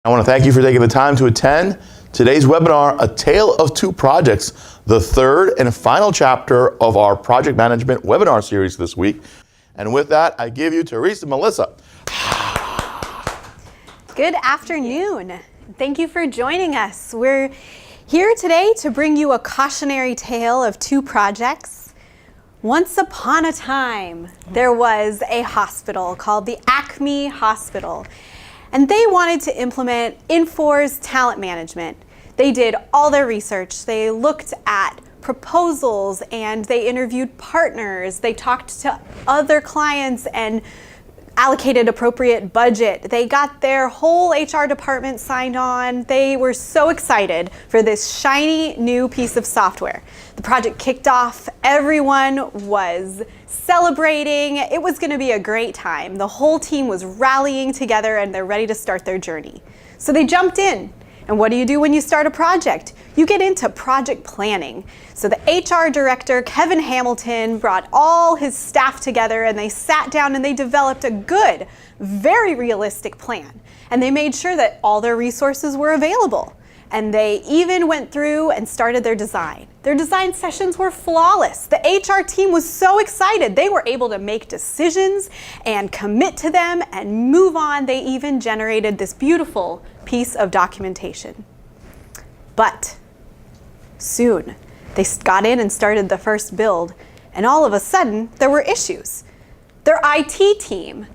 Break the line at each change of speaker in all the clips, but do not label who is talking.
I want to thank you for taking the time to attend today's webinar, A Tale of Two Projects, the third and final chapter of our project management webinar series this week. And with that, I give you Theresa and Melissa.
Good afternoon. Thank you for joining us. We're here today to bring you a cautionary tale of two projects. Once upon a time, there was a hospital called the Acme Hospital, and they wanted to implement Infor's talent management. They did all their research. They looked at proposals and they interviewed partners. They talked to other clients and allocated appropriate budget. They got their whole HR department signed on. They were so excited for this shiny new piece of software. The project kicked off. Everyone was celebrating. It was going to be a great time. The whole team was rallying together and they're ready to start their journey. So they jumped in. And what do you do when you start a project? You get into project planning. So the HR director, Kevin Hamilton, brought all his staff together and they sat down and they developed a good, very realistic plan. And they made sure that all their resources were available. And they even went through and started their design. Their design sessions were flawless. The HR team was so excited. They were able to make decisions and commit to them and move on. They even generated this beautiful piece of documentation. But soon, they got in and started the first build, and all of a sudden, there were issues. Their IT team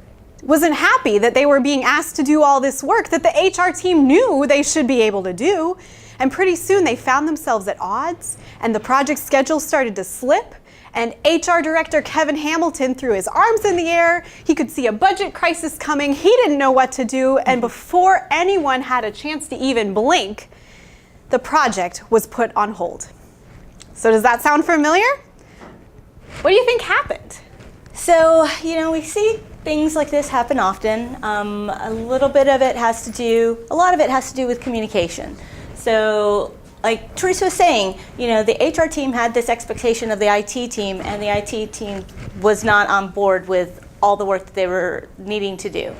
wasn't happy that they were being asked to do all this work that the HR team knew they should be able to do. And pretty soon they found themselves at odds and the project schedule started to slip. And HR director Kevin Hamilton threw his arms in the air. He could see a budget crisis coming. He didn't know what to do. And before anyone had a chance to even blink, the project was put on hold. So does that sound familiar? What do you think happened?
So, we see things like this happen often. A lot of it has to do with communication. So, like Theresa was saying, the HR team had this expectation of the IT team, and the IT team was not on board with all the work that they were needing to do.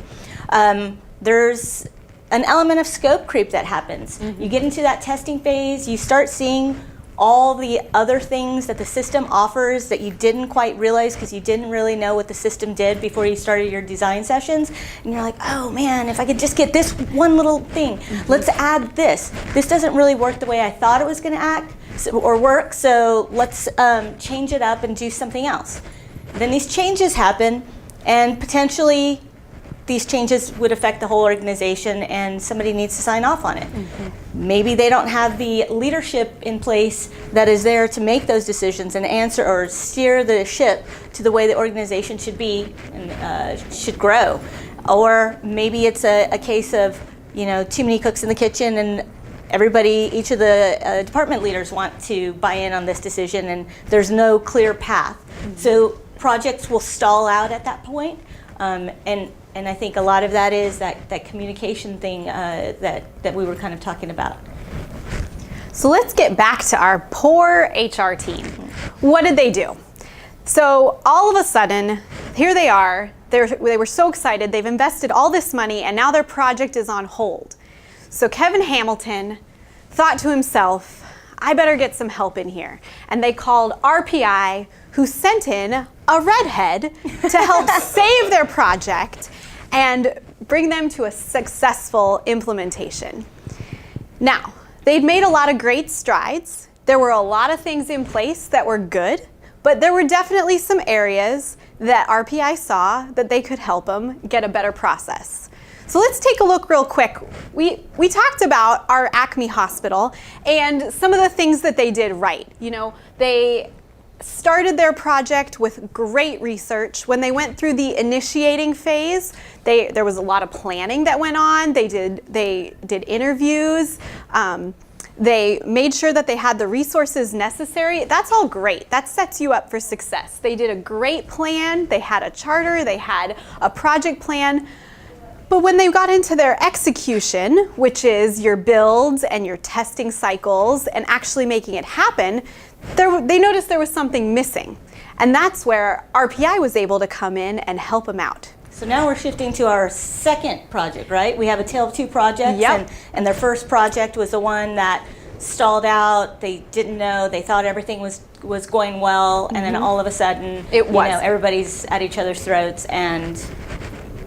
There's an element of scope creep that happens. Mm-hmm. You get into that testing phase, you start seeing all the other things that the system offers that you didn't quite realize because you didn't really know what the system did before you started your design sessions. And you're like, oh man, if I could just get this one little thing, let's add this. This doesn't really work the way I thought it was going to work, so let's change it up and do something else. Then these changes happen, and potentially these changes would affect the whole organization and somebody needs to sign off on it. Mm-hmm. Maybe they don't have the leadership in place that is there to make those decisions and answer or steer the ship to the way the organization should be and should grow. Or maybe it's a case of too many cooks in the kitchen and each of the department leaders want to buy in on this decision and there's no clear path. Mm-hmm. So projects will stall out at that point. And I think a lot of that is that communication thing that we were kind of talking about.
So let's get back to our poor HR team. What did they do? So all of a sudden, here they are. They were so excited. They've invested all this money, and now their project is on hold. So Kevin Hamilton thought to himself, I better get some help in here. And they called RPI, who sent in a redhead to help save their project and bring them to a successful implementation. Now, they'd made a lot of great strides. There were a lot of things in place that were good, but there were definitely some areas that RPI saw that they could help them get a better process. So let's take a look real quick. We talked about our Acme Hospital and some of the things that they did right. They started their project with great research. When they went through the initiating phase, there was a lot of planning that went on. They did interviews. They made sure that they had the resources necessary. That's all great. That sets you up for success. They did a great plan. They had a charter. They had a project plan. But when they got into their execution, which is your builds and your testing cycles and actually making it happen, they noticed there was something missing. And that's where RPI was able to come in and help them out.
So now we're shifting to our second project, right? We have a tale of two projects,
Yep.
and their first project was the one that stalled out. They didn't know. They thought everything was going well, and then all of a sudden, everybody's at each other's throats and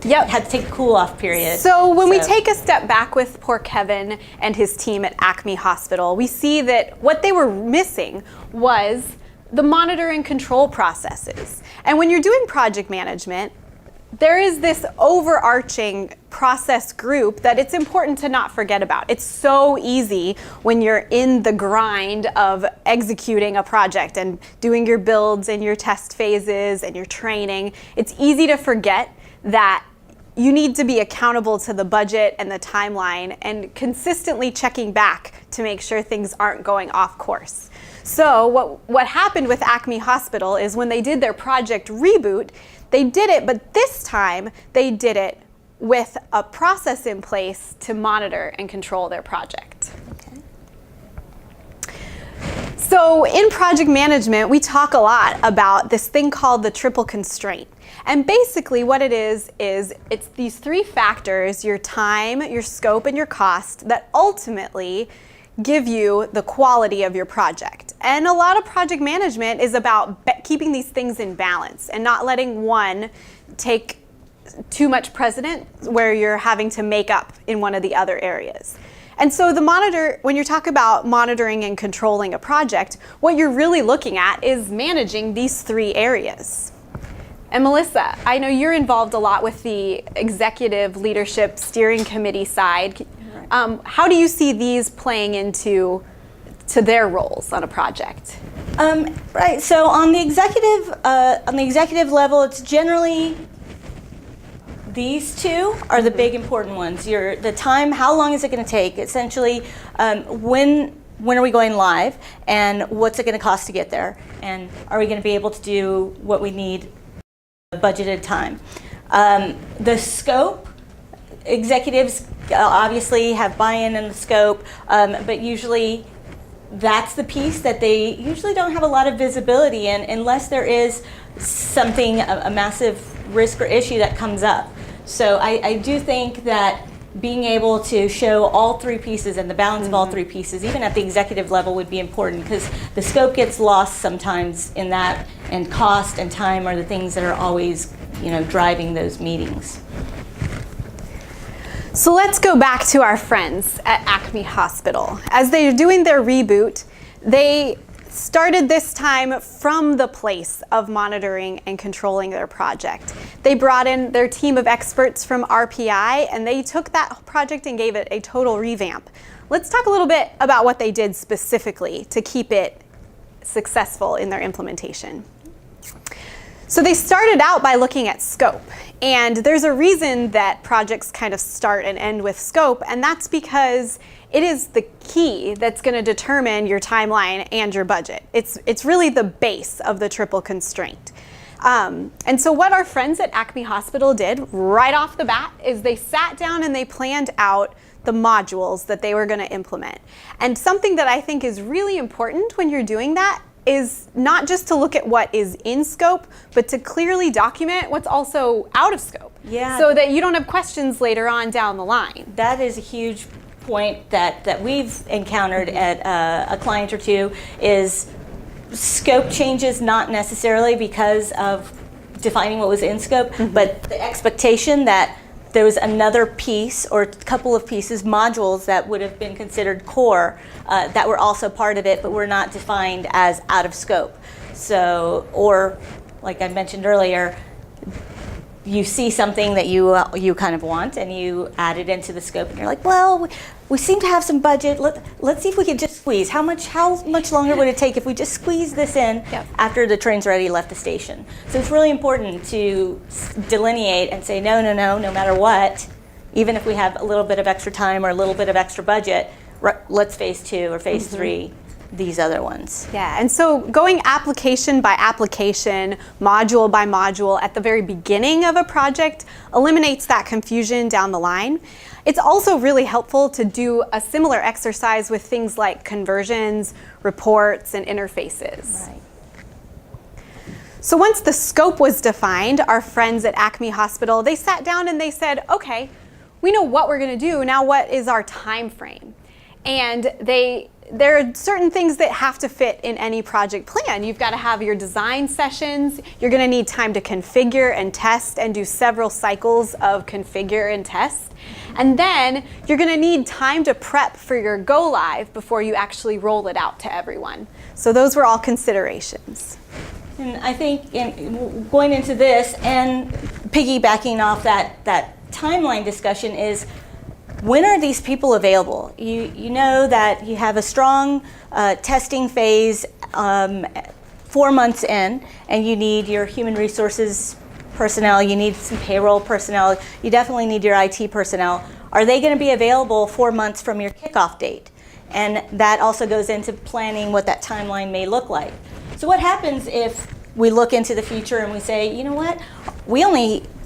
had to take a cool-off period.
So when we take a step back with poor Kevin and his team at Acme Hospital, we see that what they were missing was the monitor and control processes. And when you're doing project management, there is this overarching process group that it's important to not forget about. It's so easy when you're in the grind of executing a project and doing your builds and your test phases and your training. It's easy to forget that you need to be accountable to the budget and the timeline and consistently checking back to make sure things aren't going off course. So what happened with Acme Hospital is when they did their project reboot, they did it, but this time they did it with a process in place to monitor and control their project. So in project management, we talk a lot about this thing called the triple constraint. And basically what it is it's these three factors, your time, your scope, and your cost, that ultimately give you the quality of your project. And a lot of project management is about keeping these things in balance and not letting one take too much precedent where you're having to make up in one of the other areas. And so when you're talking about monitoring and controlling a project, what you're really looking at is managing these three areas. And Melissa, I know you're involved a lot with the executive leadership steering committee side. How do you see these playing into their roles on a project?
Right. So on the executive level, it's generally these two are the big important ones. The time, how long is it going to take? Essentially, when are we going live, and what's it going to cost to get there, and are we going to be able to do what we need budgeted time? The scope, executives obviously have buy-in in the scope, but usually that's the piece that they usually don't have a lot of visibility in unless there is something, a massive risk or issue that comes up. So I do think that being able to show all three pieces and the balance of all three pieces, even at the executive level, would be important, because the scope gets lost sometimes in that, and cost and time are the things that are always, driving those meetings.
So let's go back to our friends at Acme Hospital. As they're doing their reboot, they started this time from the place of monitoring and controlling their project. They brought in their team of experts from RPI, and they took that project and gave it a total revamp. Let's talk a little bit about what they did specifically to keep it successful in their implementation. So they started out by looking at scope, and there's a reason that projects kind of start and end with scope, and that's because it is the key that's going to determine your timeline and your budget. It's really the base of the triple constraint. And so what our friends at Acme Hospital did right off the bat is they sat down and they planned out the modules that they were going to implement. And something that I think is really important when you're doing that is not just to look at what is in scope, but to clearly document what's also out of scope.
Yeah.
So that you don't have questions later on down the line.
That is a huge point that we've encountered at a client or two, is scope changes not necessarily because of defining what was in scope, but the expectation that there was another piece or a couple of pieces, modules that would have been considered core, that were also part of it, but were not defined as out of scope. So, or like I mentioned earlier, you see something that you kind of want and you add it into the scope, and you're like, well, we seem to have some budget. Let's see if we could just squeeze. How much longer would it take if we just squeeze this in after the train's already left the station? So it's really important to delineate and say, no matter what, even if we have a little bit of extra time or a little bit of extra budget, let's phase 2 or phase 3 these other ones.
Yeah, and so going application by application, module by module at the very beginning of a project eliminates that confusion down the line. It's also really helpful to do a similar exercise with things like conversions, reports, and interfaces.
Right.
So once the scope was defined, our friends at Acme Hospital, they sat down and they said, okay, we know what we're going to do. Now what is our time frame? And there are certain things that have to fit in any project plan. You've got to have your design sessions. You're going to need time to configure and test and do several cycles of configure and test. And then you're going to need time to prep for your go live before you actually roll it out to everyone. So those were all considerations.
And I think going into this and piggybacking off that timeline discussion is, when are these people available? You know that you have a strong testing phase 4 months in, and you need your human resources personnel, you need some payroll personnel, you definitely need your IT personnel. Are they going to be available 4 months from your kickoff date? And that also goes into planning what that timeline may look like. So what happens if we look into the future and we say, you know what,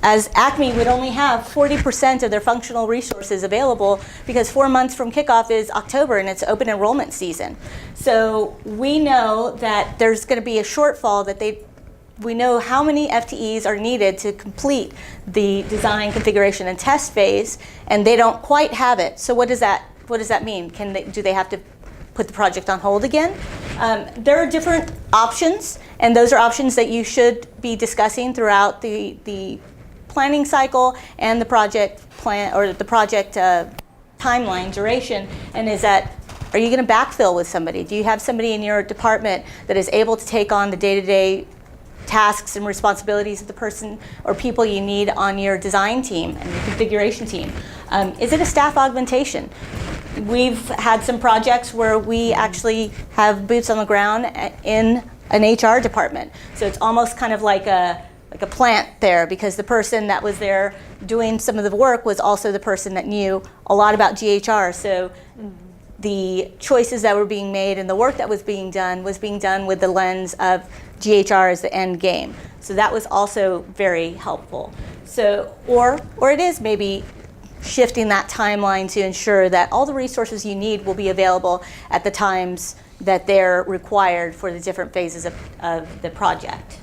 as Acme would only have 40% of their functional resources available because 4 months from kickoff is October and it's open enrollment season. So we know that there's going to be a shortfall, that we know how many FTEs are needed to complete the design, configuration, and test phase, and they don't quite have it. So what does that mean? Do they have to put the project on hold again? There are different options, and those are options that you should be discussing throughout the planning cycle and the project plan, or the project timeline duration. And are you going to backfill with somebody? Do you have somebody in your department that is able to take on the day-to-day tasks and responsibilities of the person or people you need on your design team and your configuration team? Is it a staff augmentation? We've had some projects where we actually have boots on the ground in an HR department. So it's almost kind of like a plant there, because the person that was there doing some of the work was also the person that knew a lot about GHR. So the choices that were being made and the work that was being done with the lens of GHR as the end game. So that was also very helpful. So, or it is maybe shifting that timeline to ensure that all the resources you need will be available at the times that they're required for the different phases of the project.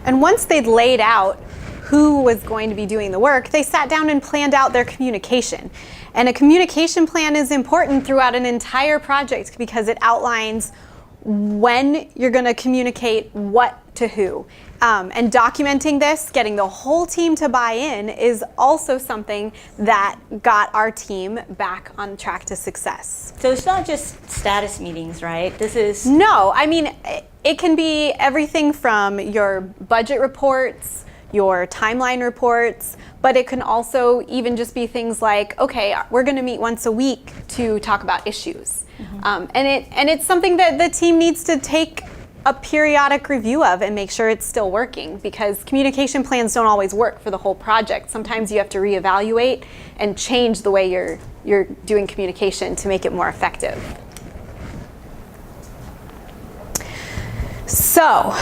And once they'd laid out who was going to be doing the work, they sat down and planned out their communication. And a communication plan is important throughout an entire project because it outlines when you're going to communicate what to who. And documenting this, getting the whole team to buy in, is also something that got our team back on track to success.
So it's not just status meetings, right?
No, I mean, it can be everything from your budget reports, your timeline reports, but it can also even just be things like, okay, we're going to meet once a week to talk about issues. Mm-hmm. And it's something that the team needs to take a periodic review of and make sure it's still working, because communication plans don't always work for the whole project. Sometimes you have to reevaluate and change the way you're doing communication to make it more effective. So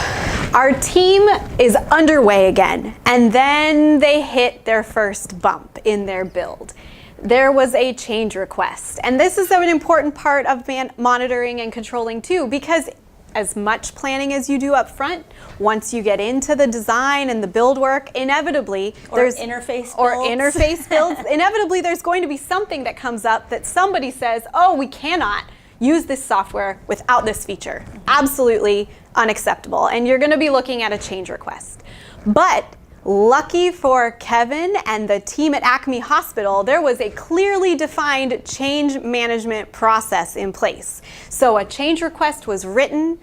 our team is underway again, and then they hit their first bump in their build. There was a change request, and this is an important part of monitoring and controlling too, because as much planning as you do up front, once you get into the design and the build work, inevitably
interface
builds, inevitably there's going to be something that comes up that somebody says, oh, we cannot use this software without this feature. Mm-hmm. Absolutely unacceptable. And you're going to be looking at a change request. But lucky for Kevin and the team at Acme Hospital, there was a clearly defined change management process in place. So a change request was written,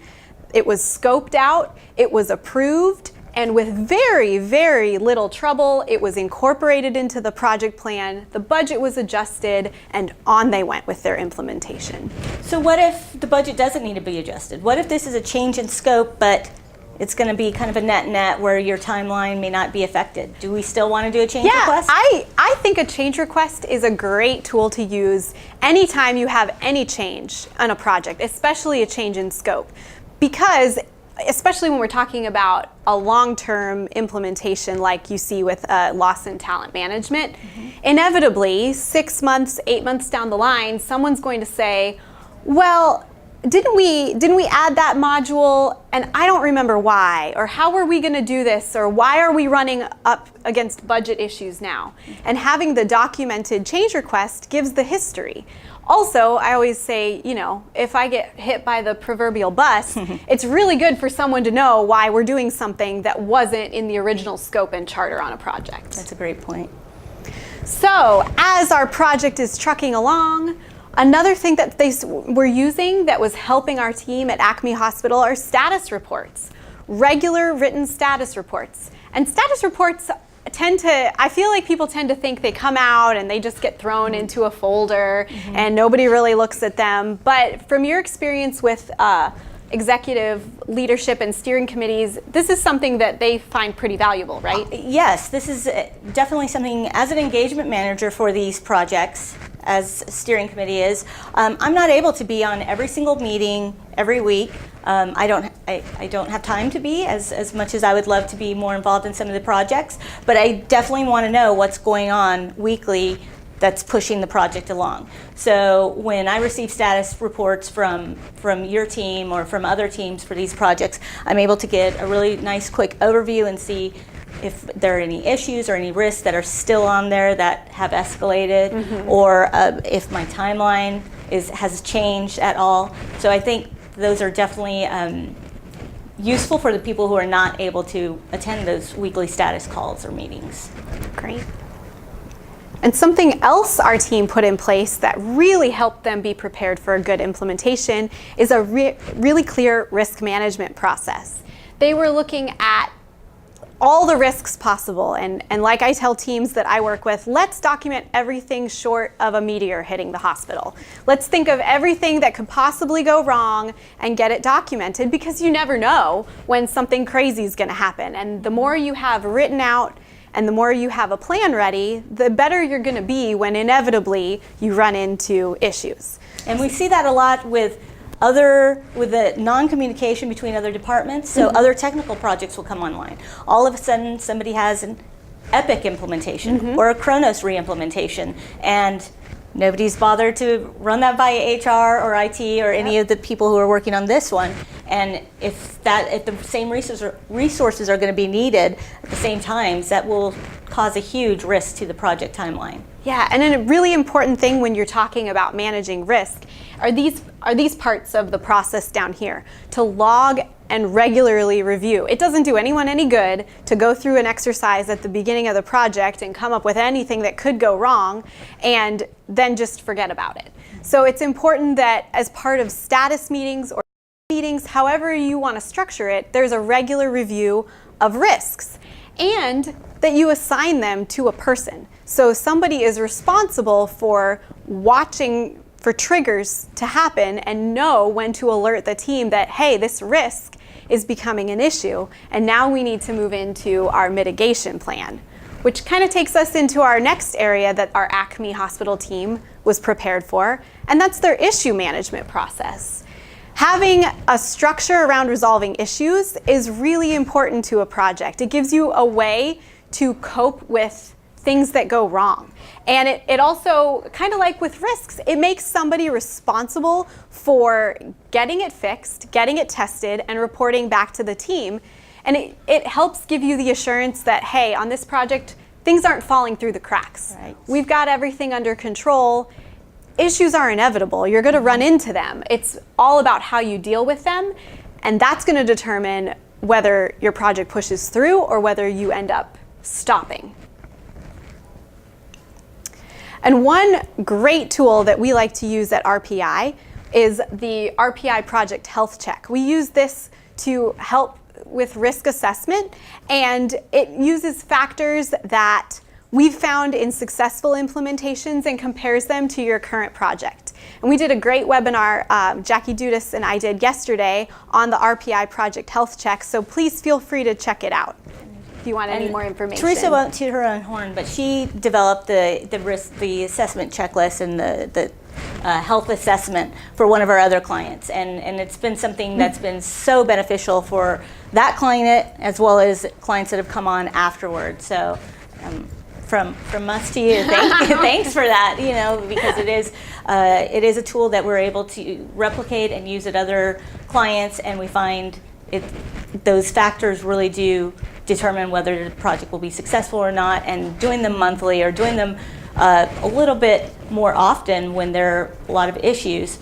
it was scoped out, it was approved, and with very, very little trouble, it was incorporated into the project plan, the budget was adjusted, and on they went with their implementation.
So what if the budget doesn't need to be adjusted? What if this is a change in scope, but it's going to be kind of a net where your timeline may not be affected? Do we still want to do a change request?
I think a change request is a great tool to use anytime you have any change on a project, especially a change in scope. Because especially when we're talking about a long-term implementation like you see with Olson talent management, inevitably 6 months, 8 months down the line, someone's going to say, well, didn't we add that module, and I don't remember why, or how are we going to do this, or why are we running up against budget issues now? And having the documented change request gives the history. Also, I always say, you know, if I get hit by the proverbial bus, it's really good for someone to know why we're doing something that wasn't in the original scope and charter on a project.
That's a great point.
So, as our project is trucking along, another thing that they were using that was helping our team at Acme Hospital are status reports, regular written status reports. And status reports I feel like people tend to think they come out and they just get thrown into a folder and nobody really looks at them. But from your experience with executive leadership and steering committees, this is something that they find pretty valuable, right?
Yes, this is definitely something, as an engagement manager for these projects, as steering committee is, I'm not able to be on every single meeting every week. I don't have time to be as much as I would love to be more involved in some of the projects, but I definitely want to know what's going on weekly that's pushing the project along. So when I receive status reports from your team or from other teams for these projects, I'm able to get a really nice quick overview and see if there are any issues or any risks that are still on there that have escalated, or if my timeline has changed at all. So I think those are definitely useful for the people who are not able to attend those weekly status calls or meetings.
Great. And something else our team put in place that really helped them be prepared for a good implementation is a really clear risk management process. They were looking at all the risks possible, and like I tell teams that I work with, let's document everything short of a meteor hitting the hospital. Let's think of everything that could possibly go wrong and get it documented, because you never know when something crazy is going to happen. And the more you have written out and the more you have a plan ready, the better you're going to be when inevitably you run into issues.
And we see that a lot with the non-communication between other departments, so other technical projects will come online. All of a sudden, somebody has an Epic implementation or a Kronos re-implementation, and nobody's bothered to run that by HR or IT or any of the people who are working on this one. And if the same resources are going to be needed at the same times, that will cause a huge risk to the project timeline.
Yeah, and a really important thing when you're talking about managing risk are these parts of the process down here, to log and regularly review. It doesn't do anyone any good to go through an exercise at the beginning of the project and come up with anything that could go wrong and then just forget about it. So it's important that as part of status meetings or meetings, however you want to structure it, there's a regular review of risks, and that you assign them to a person. So somebody is responsible for watching for triggers to happen and know when to alert the team that, hey, this risk is becoming an issue, and now we need to move into our mitigation plan, which kind of takes us into our next area that our Acme Hospital team was prepared for, and that's their issue management process. Having a structure around resolving issues is really important to a project. It gives you a way to cope with things that go wrong. And it also, kind of like with risks, it makes somebody responsible for getting it fixed, getting it tested, and reporting back to the team. And it helps give you the assurance that, hey, on this project, things aren't falling through the cracks.
Right.
We've got everything under control. Issues are inevitable. You're going to run into them. It's all about how you deal with them, and that's going to determine whether your project pushes through or whether you end up stopping. And one great tool that we like to use at RPI is the RPI Project Health Check. We use this to help with risk assessment, and it uses factors that we've found in successful implementations and compares them to your current project. And we did a great webinar, Jackie Dudas and I did yesterday, on the RPI Project Health Check, so please feel free to check it out if you want any more information.
Theresa won't toot her own horn, but she developed the assessment checklist and the health assessment for one of our other clients, and it's been something that's been so beneficial for that client as well as clients that have come on afterward. So From us to you. Thanks for that. Because it is a tool that we're able to replicate and use at other clients, and we find those factors really do determine whether the project will be successful or not. And doing them monthly or doing them a little bit more often when there are a lot of issues,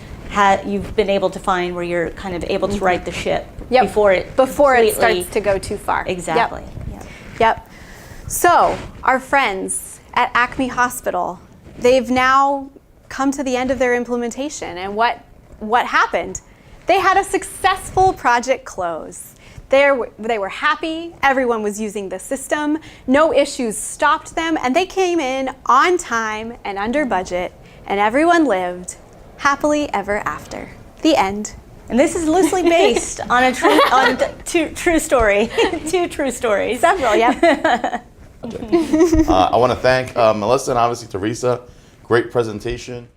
you've been able to find where you're kind of able to right the ship before it
starts to go too far.
Exactly.
Yep. So our friends at Acme Hospital, they've now come to the end of their implementation. And what happened? They had a successful project close. They were happy. Everyone was using the system. No issues stopped them. And they came in on time and under budget. And everyone lived happily ever after. The end.
And this is loosely based on true story. 2 true stories.
Several, yeah.
I want to thank Melissa and obviously Theresa. Great presentation.